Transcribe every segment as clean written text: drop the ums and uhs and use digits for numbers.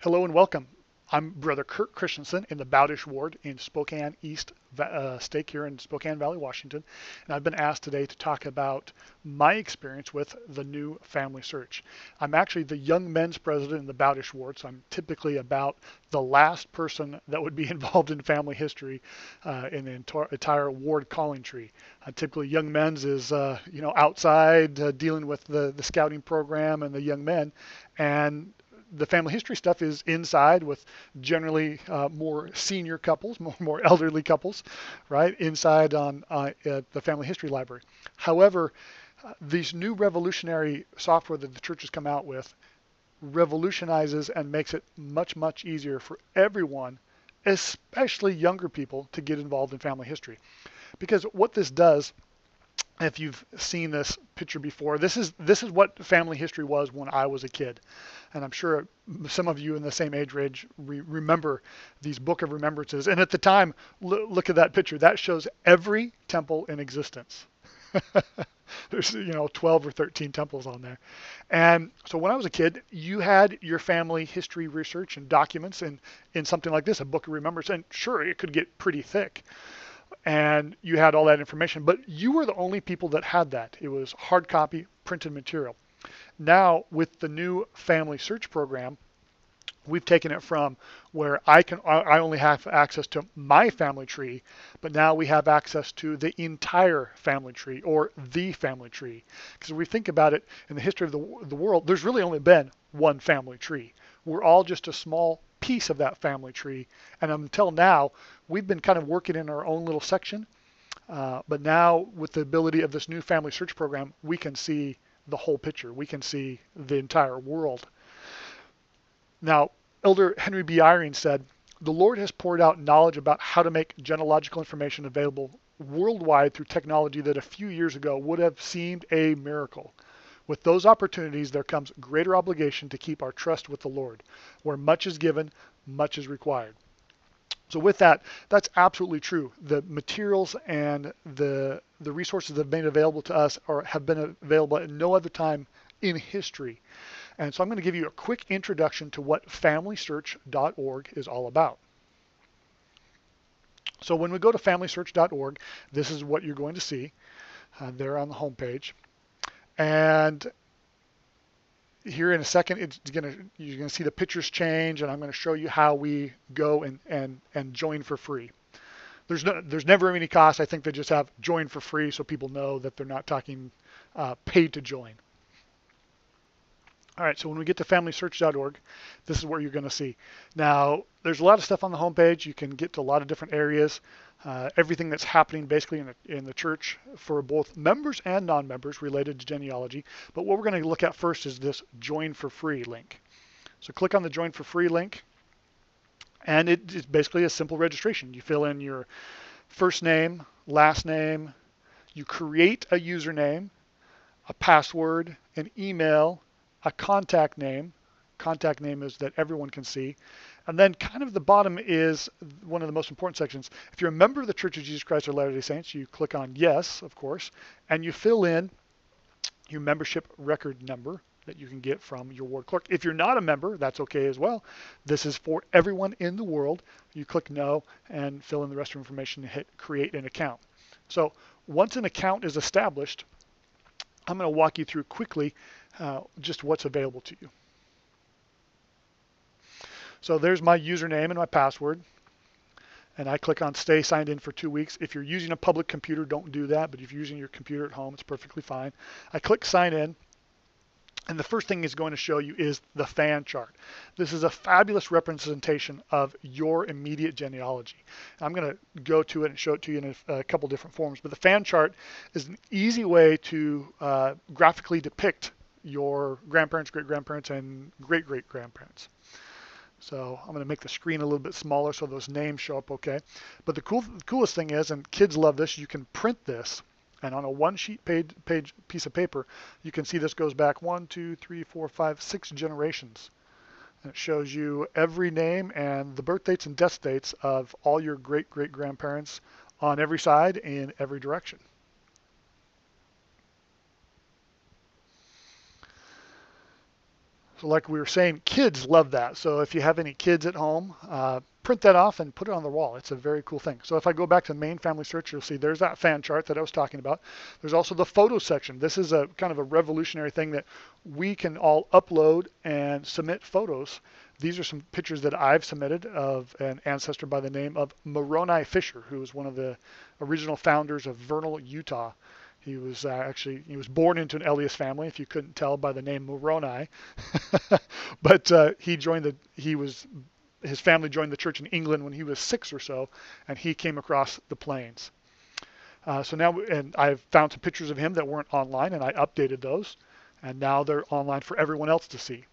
Hello and welcome. I'm Brother Kirt Christensen in the Bowdish Ward in Spokane East Stake here in Spokane Valley, Washington. And I've been asked today to talk about my experience with the new Family Search. I'm actually the young men's president in the Bowdish Ward, so I'm typically about the last person that would be involved in family history in the entire ward calling tree. Typically, young men's is outside dealing with the scouting program and the young men, and the family history stuff is inside with generally more senior couples, more elderly couples, right? Inside on at the family history library. However, these new revolutionary software that the church has come out with revolutionizes and makes it much, much easier for everyone, especially younger people, to get involved in family history. Because what this does, if you've seen this picture before, this is what family history was when I was a kid, and I'm sure some of you in the same age range remember these Book of Remembrances. And at the time, look at that picture. That shows every temple in existence. There's 12 or 13 temples on there. And so when I was a kid, you had your family history research and documents in something like this, a Book of Remembrances. And sure, it could get pretty thick, and you had all that information, but you were the only people that had that. It was hard copy, printed material. Now, with the new Family Search program, we've taken it from where I only have access to my family tree, but now we have access to the entire family tree, or the family tree. Because if we think about it, in the history of the world, there's really only been one family tree. We're all just a small piece of that family tree, and until now, we've been kind of working in our own little section. But now, with the ability of this new Family Search program, we can see the whole picture. We can see the entire world. Now, Elder Henry B. Eyring said, "The Lord has poured out knowledge about how to make genealogical information available worldwide through technology that a few years ago would have seemed a miracle. With those opportunities, there comes greater obligation to keep our trust with the Lord. Where much is given, much is required." So with that, that's absolutely true. The materials and the resources that have been available to us have been available at no other time in history. And so I'm going to give you a quick introduction to what FamilySearch.org is all about. So when we go to FamilySearch.org, this is what you're going to see there on the home page. And here in a second, you're going to see the pictures change, and I'm going to show you how we go and join for free. There's never any cost. I think they just have join for free so people know that they're not talking paid to join. All right, so when we get to FamilySearch.org, this is what you're going to see. Now, there's a lot of stuff on the homepage. You can get to a lot of different areas, everything that's happening basically in the church for both members and non-members related to genealogy. But what we're going to look at first is this Join for Free link. So click on the Join for Free link, and it's basically a simple registration. You fill in your first name, last name, you create a username, a password, an email, a contact name. Contact name is that everyone can see. And then kind of the bottom is one of the most important sections. If you're a member of the Church of Jesus Christ of Latter-day Saints, you click on yes, of course, and you fill in your membership record number that you can get from your ward clerk. If you're not a member, that's okay as well. This is for everyone in the world. You click no and fill in the rest of the information and hit create an account. So once an account is established, I'm going to walk you through quickly just what's available to you. So there's my username and my password, and I click on stay signed in for 2 weeks. If you're using a public computer, don't do that, but if you're using your computer at home, it's perfectly fine. I click sign in, and the first thing it's going to show you is the fan chart. This is a fabulous representation of your immediate genealogy. I'm going to go to it and show it to you in a couple different forms, but the fan chart is an easy way to graphically depict your grandparents, great-grandparents, and great-great-grandparents. So I'm going to make the screen a little bit smaller so those names show up okay. But the coolest thing is, and kids love this, you can print this, and on a one-sheet page piece of paper, you can see this goes back 1, 2, 3, 4, 5, 6 generations. And it shows you every name and the birth dates and death dates of all your great-great-grandparents on every side in every direction. So like we were saying, kids love that. So if you have any kids at home, print that off and put it on the wall. It's a very cool thing. So if I go back to the main family search, you'll see there's that fan chart that I was talking about. There's also the photo section. This is a kind of a revolutionary thing that we can all upload and submit photos. These are some pictures that I've submitted of an ancestor by the name of Moroni Fisher, who was one of the original founders of Vernal, Utah. He was he was born into an Elias family, if you couldn't tell by the name Moroni. But his family joined the church in England when he was 6 or so, and he came across the plains. So now, and I've found some pictures of him that weren't online, and I updated those, and now they're online for everyone else to see.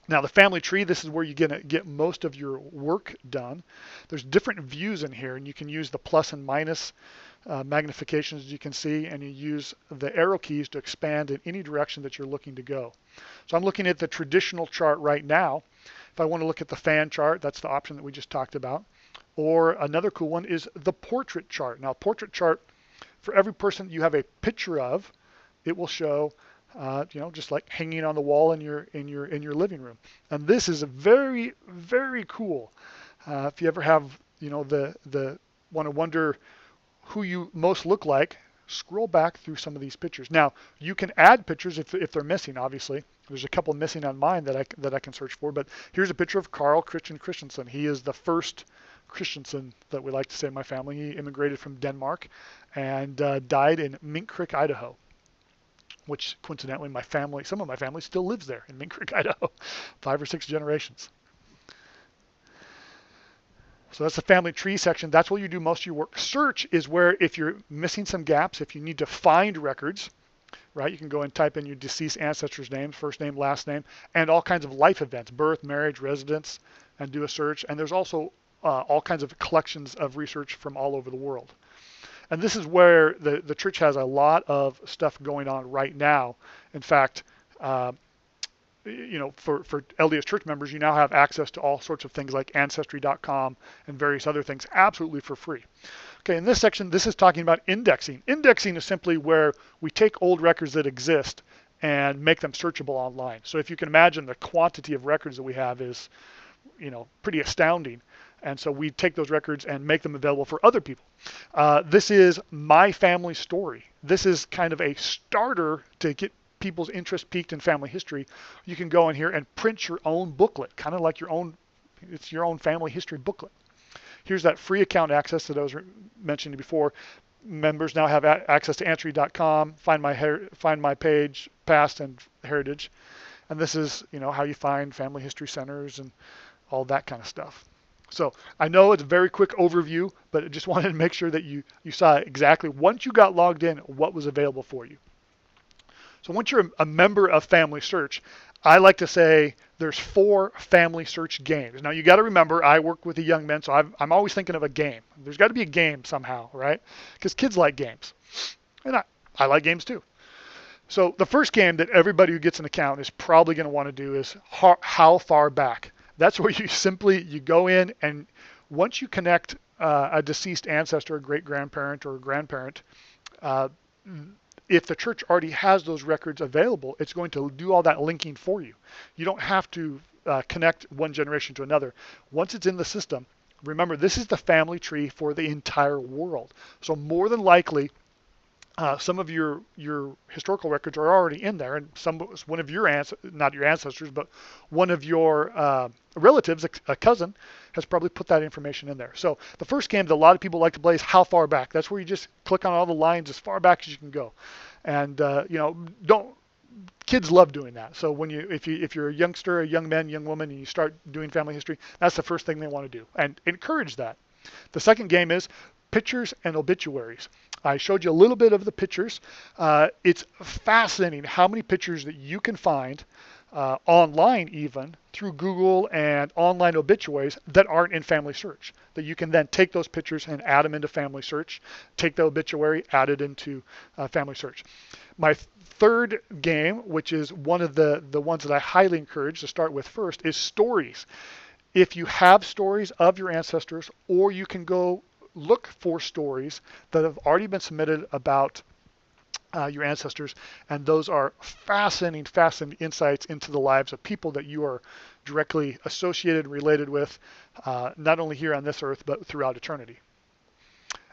Now the family tree, this is where you're going to get most of your work done. There's different views in here, and you can use the plus and minus magnifications, as you can see, and you use the arrow keys to expand in any direction that you're looking to go. So I'm looking at the traditional chart right now. If I want to look at the fan chart, that's the option that we just talked about. Or another cool one is the portrait chart. Now, portrait chart, for every person you have a picture of, it will show, just like hanging on the wall in your living room. And this is very, very cool. If you ever have, the want to wonder who you most look like, scroll back through some of these pictures. Now, you can add pictures if they're missing, obviously. There's a couple missing on mine that I can search for, but here's a picture of Kirt Christensen. He is the first Christensen that we like to say in my family. He immigrated from Denmark and died in Mink Creek, Idaho, which coincidentally some of my family still lives there in Mink Creek, Idaho, 5 or 6 generations. So that's the family tree section. That's where you do most of your work. Search is where, if you're missing some gaps, if you need to find records, right, you can go and type in your deceased ancestors' names, first name, last name, and all kinds of life events, birth, marriage, residence, and do a search. And there's also all kinds of collections of research from all over the world. And this is where the church has a lot of stuff going on right now. In fact, for LDS church members, you now have access to all sorts of things like Ancestry.com and various other things absolutely for free. Okay, in this section, this is talking about indexing. Indexing is simply where we take old records that exist and make them searchable online. So if you can imagine, the quantity of records that we have is, pretty astounding. And so we take those records and make them available for other people. This is My Family Story. This is kind of a starter to get people's interest piqued in family history. You can go in here and print your own booklet, kind of like it's your own family history booklet. Here's that free account access that I was mentioning before. Members now have access to Ancestry.com, find my page, past and heritage. And this is, how you find family history centers and all that kind of stuff. So I know it's a very quick overview, but I just wanted to make sure that you saw exactly, once you got logged in, what was available for you. So once you're a member of Family Search, I like to say there's 4 Family Search games. Now you got to remember, I work with the young men, so I'm always thinking of a game. There's got to be a game somehow, right? Because kids like games, and I like games too. So the first game that everybody who gets an account is probably going to want to do is How Far Back. That's where you go in, and once you connect a deceased ancestor, a great-grandparent or a grandparent, if the church already has those records available, it's going to do all that linking for you. You don't have to connect one generation to another. Once it's in the system, remember, this is the family tree for the entire world. So more than likely, some of your historical records are already in there, and one of your not your ancestors, but one of your relatives, a cousin, has probably put that information in there. So the first game that a lot of people like to play is How Far Back. That's where you just click on all the lines as far back as you can go, and kids love doing that. So if you're a youngster, a young man, young woman, and you start doing family history, that's the first thing they want to do, and encourage that. The second game is Pictures and Obituaries. I showed you a little bit of the pictures. It's fascinating how many pictures that you can find online, even through Google and online obituaries, that aren't in Family Search, that you can then take those pictures and add them into Family Search, take the obituary, add it into Family Search. My third game, which is one of the ones that I highly encourage to start with first, is Stories. If you have stories of your ancestors, or you can go look for stories that have already been submitted about your ancestors, and those are fascinating, fascinating insights into the lives of people that you are directly associated, related with, not only here on this earth, but throughout eternity.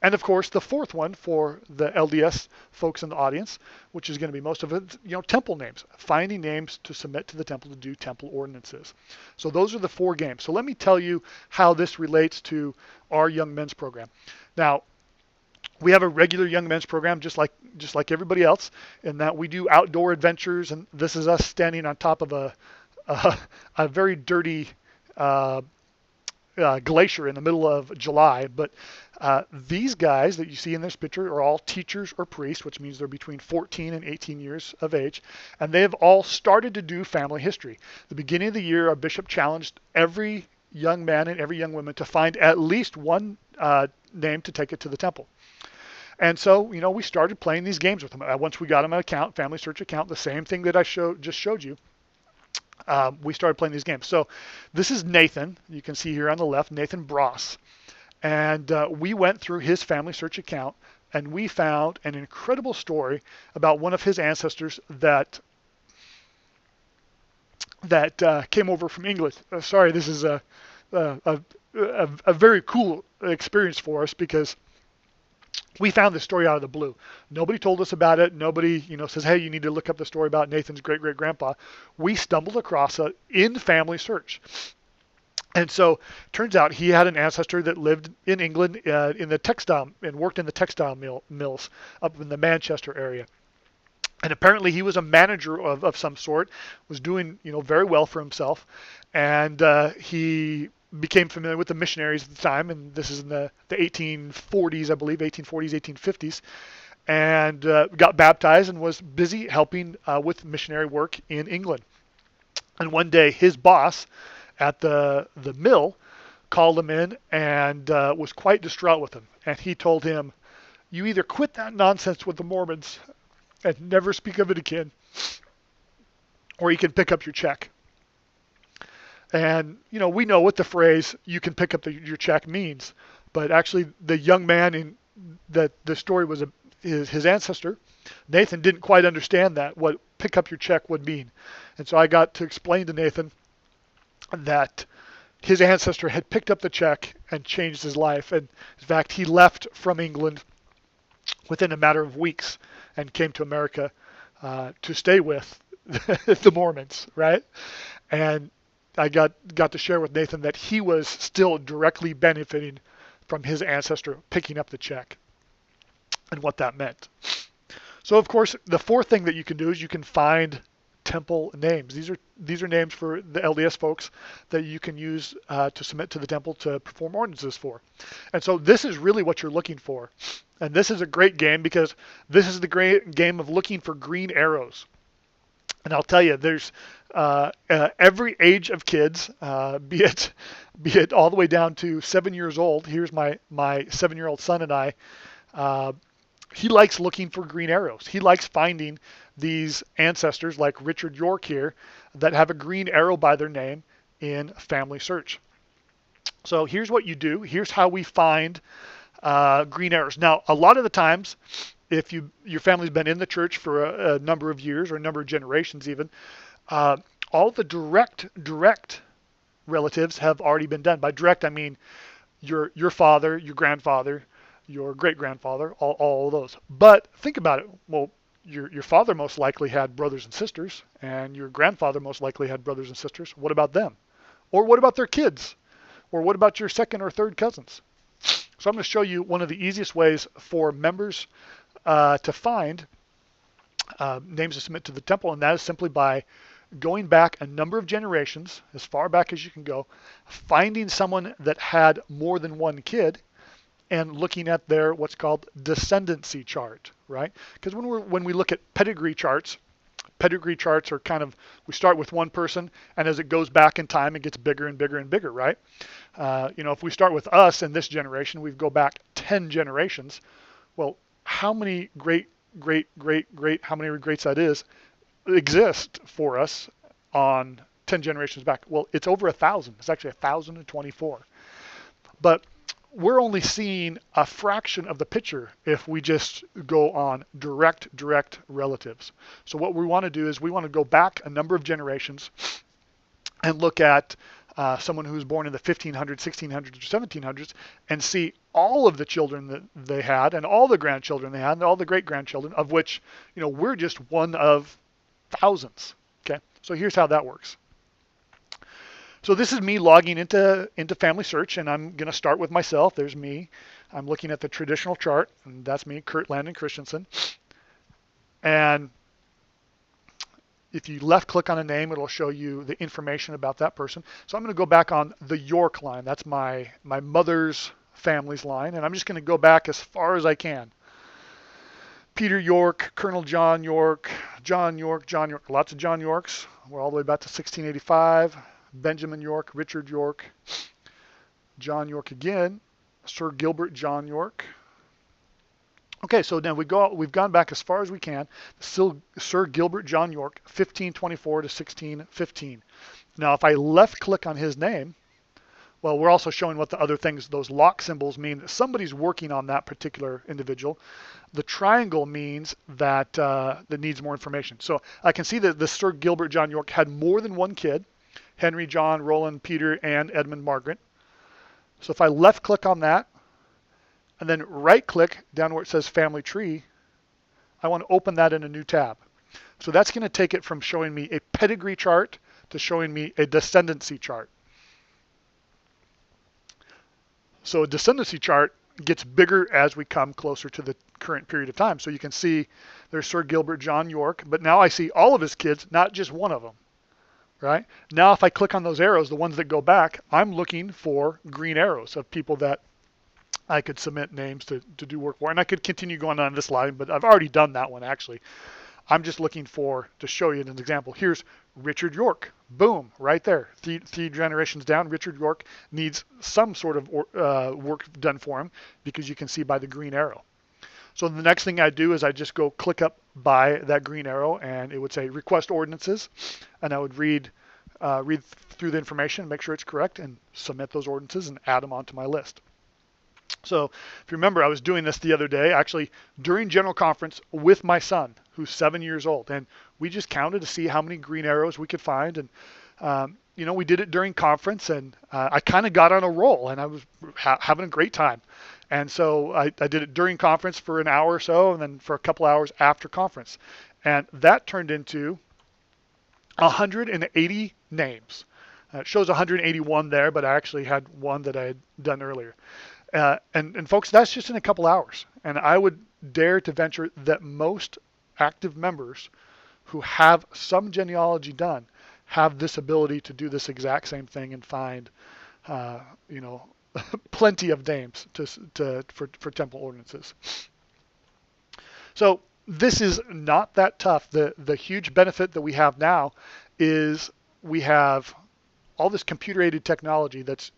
And of course, the fourth one for the LDS folks in the audience, which is going to be most of it, temple names, finding names to submit to the temple to do temple ordinances. So those are the four games. So let me tell you how this relates to our young men's program. Now, we have a regular young men's program, just like everybody else, in that we do outdoor adventures, and this is us standing on top of a very dirty glacier in the middle of July. But these guys that you see in this picture are all teachers or priests, which means they're between 14 and 18 years of age, and they have all started to do family history. The beginning of the year, our bishop challenged every young man and every young woman to find at least one name to take it to the temple. And so, we started playing these games with them. Once we got them an account, FamilySearch account, the same thing that I just showed you, we started playing these games. So this is Nathan. You can see here on the left, Nathan Bross. And we went through his FamilySearch account, and we found an incredible story about one of his ancestors that came over from England. Sorry, this is a very cool experience for us, because we found this story out of the blue. Nobody told us about it. Nobody, says, hey, you need to look up the story about Nathan's great-great-grandpa. We stumbled across it in FamilySearch. And so turns out he had an ancestor that lived in England in the textile and worked in the textile mills up in the Manchester area. And apparently he was a manager of some sort, was doing very well for himself, and he became familiar with the missionaries at the time, and this is in the 1840s, I believe, 1840s, 1850s, and got baptized and was busy helping with missionary work in England. And one day his boss at the mill called him in and was quite distraught with him. And he told him, you either quit that nonsense with the Mormons and never speak of it again, or you can pick up your check. And, we know what the phrase, you can pick up your check means, but actually the young man that the story was his ancestor, Nathan, didn't quite understand what pick up your check would mean. And so I got to explain to Nathan that his ancestor had picked up the check and changed his life. And in fact, he left from England within a matter of weeks and came to America to stay with the Mormons, right? And I got to share with Nathan that he was still directly benefiting from his ancestor picking up the check and what that meant. So of course, the fourth thing that you can do is you can find temple names. These are names for the LDS folks that you can use to submit to the temple to perform ordinances for. And so this is really what you're looking for. And this is a great game because this is the great game of looking for green arrows. And I'll tell you, there's every age of kids, be it all the way down to 7 years old. Here's my 7-year-old son and I. He likes looking for green arrows. He likes finding these ancestors like Richard York here that have a green arrow by their name in FamilySearch. So here's what you do. Here's how we find green arrows. Now, a lot of the times, if your family's been in the church for a number of years or a number of generations even, all the direct relatives have already been done. By direct, I mean your father, your grandfather, your great-grandfather, all of those. But think about it. Well, your father most likely had brothers and sisters, and your grandfather most likely had brothers and sisters. What about them? Or what about their kids? Or what about your second or third cousins? So I'm going to show you one of the easiest ways for members to find names to submit to the temple, and that is simply by going back a number of generations, as far back as you can go, finding someone that had more than one kid, and looking at their what's called descendancy chart, right? Because when we look at pedigree charts are kind of, we start with one person, and as it goes back in time, it gets bigger and bigger and bigger, right? If we start with us in this generation, we go back 10 generations. Well, how many great, how many greats that is, exist for us on 10 generations back? Well, it's over 1,000. It's actually 1,024. But we're only seeing a fraction of the picture if we just go on direct relatives. So what we want to do is we want to go back a number of generations and look at someone who was born in the 1500s, 1600s, or 1700s and see all of the children that they had and all the grandchildren they had and all the great-grandchildren, of which, we're just one of thousands. Okay, so here's how that works. So this is me logging into FamilySearch, and I'm going to start with myself. There's me. I'm looking at the traditional chart, and that's me, Kirt Christensen. And if you left click on a name, it'll show you the information about that person. So I'm going to go back on the York line. That's my mother's family's line, and I'm just going to go back as far as I can. Peter York, Colonel John York, John York, lots of John Yorks. We're all the way back to 1685. Benjamin York, Richard York, John York again, Sir Gilbert John York. Okay, so now we've gone back as far as we can. Still Sir Gilbert John York, 1524 to 1615. Now, if I left click on his name, well, we're also showing what the other things, those lock symbols mean that somebody's working on that particular individual. The triangle means that that needs more information. So I can see that the Sir Gilbert John York had more than one kid. Henry, John, Roland, Peter, and Edmund, Margaret. So if I left click on that and then right click down where it says family tree, I want to open that in a new tab. So that's going to take it from showing me a pedigree chart to showing me a descendancy chart. So a descendancy chart gets bigger as we come closer to the current period of time. So you can see there's Sir Gilbert John York, but now I see all of his kids, not just one of them. Right? Now if I click on those arrows, the ones that go back, I'm looking for green arrows of people that I could submit names to do work for. And I could continue going on this line, but I've already done that one actually. I'm just looking to show you an example. Here's Richard York. Boom, right there. Three generations down, Richard York needs some sort of work done for him because you can see by the green arrow. So the next thing I do is I just go click up by that green arrow and it would say request ordinances, and I would read through the information, make sure it's correct, and submit those ordinances and add them onto my list. So if you remember, I was doing this the other day, actually during General Conference with my son, who's 7 years old, and we just counted to see how many green arrows we could find, and we did it during conference, and I kind of got on a roll, and I was having a great time. And so I did it during conference for an hour or so, and then for a couple hours after conference. And that turned into 180 names. It shows 181 there, but I actually had one that I had done earlier. And folks, that's just in a couple hours. And I would dare to venture that most active members who have some genealogy done have this ability to do this exact same thing and find, plenty of names for temple ordinances. So this is not that tough. The huge benefit that we have now is we have all this computer-aided technology that's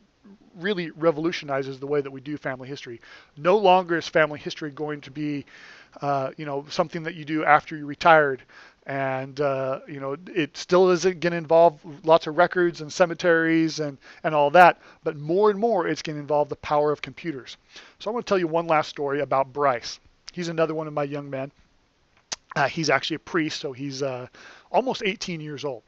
really revolutionizes the way that we do family history. No longer is family history going to be, something that you do after you retired. And, it still isn't going to involve lots of records and cemeteries and all that. But more and more, it's going to involve the power of computers. So I want to tell you one last story about Bryce. He's another one of my young men. He's actually a priest, so he's almost 18 years old.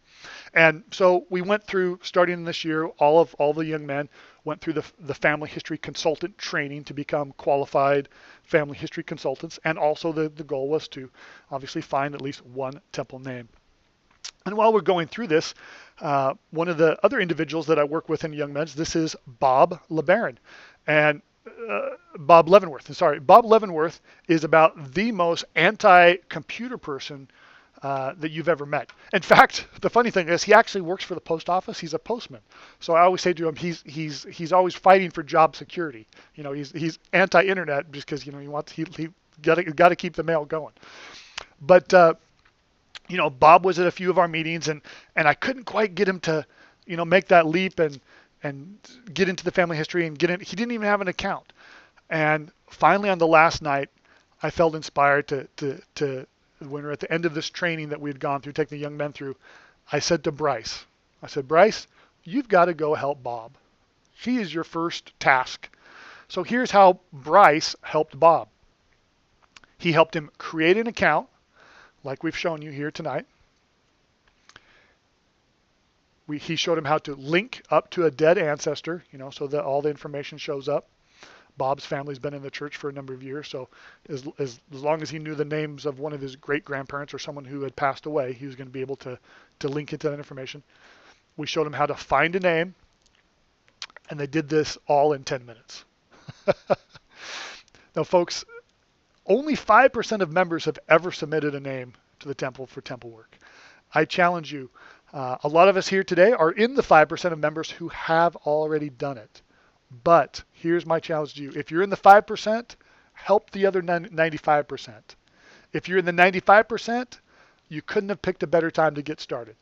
And so we went through, starting this year, all the young men went through the family history consultant training to become qualified family history consultants. And also the goal was to obviously find at least one temple name. And while we're going through this, one of the other individuals that I work with in Young Men's, this is Bob LeBaron. And Bob Leavenworth. Sorry, Bob Leavenworth is about the most anti-computer person that you've ever met. In fact, the funny thing is he actually works for the post office. He's a postman. So I always say to him, he's always fighting for job security. He's anti-internet because he got to keep the mail going. But Bob was at a few of our meetings, and I couldn't quite get him to make that leap and get into the family history and get in. He didn't even have an account. And finally, on the last night, I felt inspired to when we were at the end of this training that we had gone through, taking the young men through, I said to Bryce, Bryce, you've got to go help Bob. He is your first task. So here's how Bryce helped Bob. He helped him create an account, like we've shown you here tonight. He showed him how to link up to a dead ancestor, so that all the information shows up. Bob's family's been in the church for a number of years, so as long as he knew the names of one of his great-grandparents or someone who had passed away, he was going to be able to link into that information. We showed him how to find a name, and they did this all in 10 minutes. Now, folks, only 5% of members have ever submitted a name to the temple for temple work. I challenge you. A lot of us here today are in the 5% of members who have already done it. But here's my challenge to you. If you're in the 5%, help the other 95%. If you're in the 95%, you couldn't have picked a better time to get started.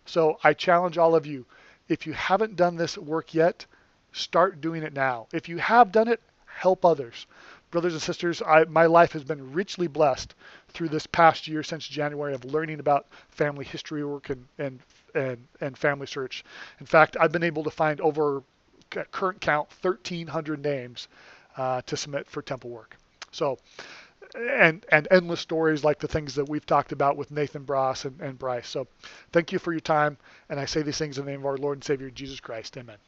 So I challenge all of you, if you haven't done this work yet, start doing it now. If you have done it, help others. Brothers and sisters, my life has been richly blessed through this past year since January of learning about family history work and FamilySearch. In fact, I've been able to find over current count 1,300 names to submit for temple work. So, and endless stories like the things that we've talked about with Nathan Bross and Bryce. So thank you for your time, and I say these things in the name of our Lord and Savior Jesus Christ. Amen.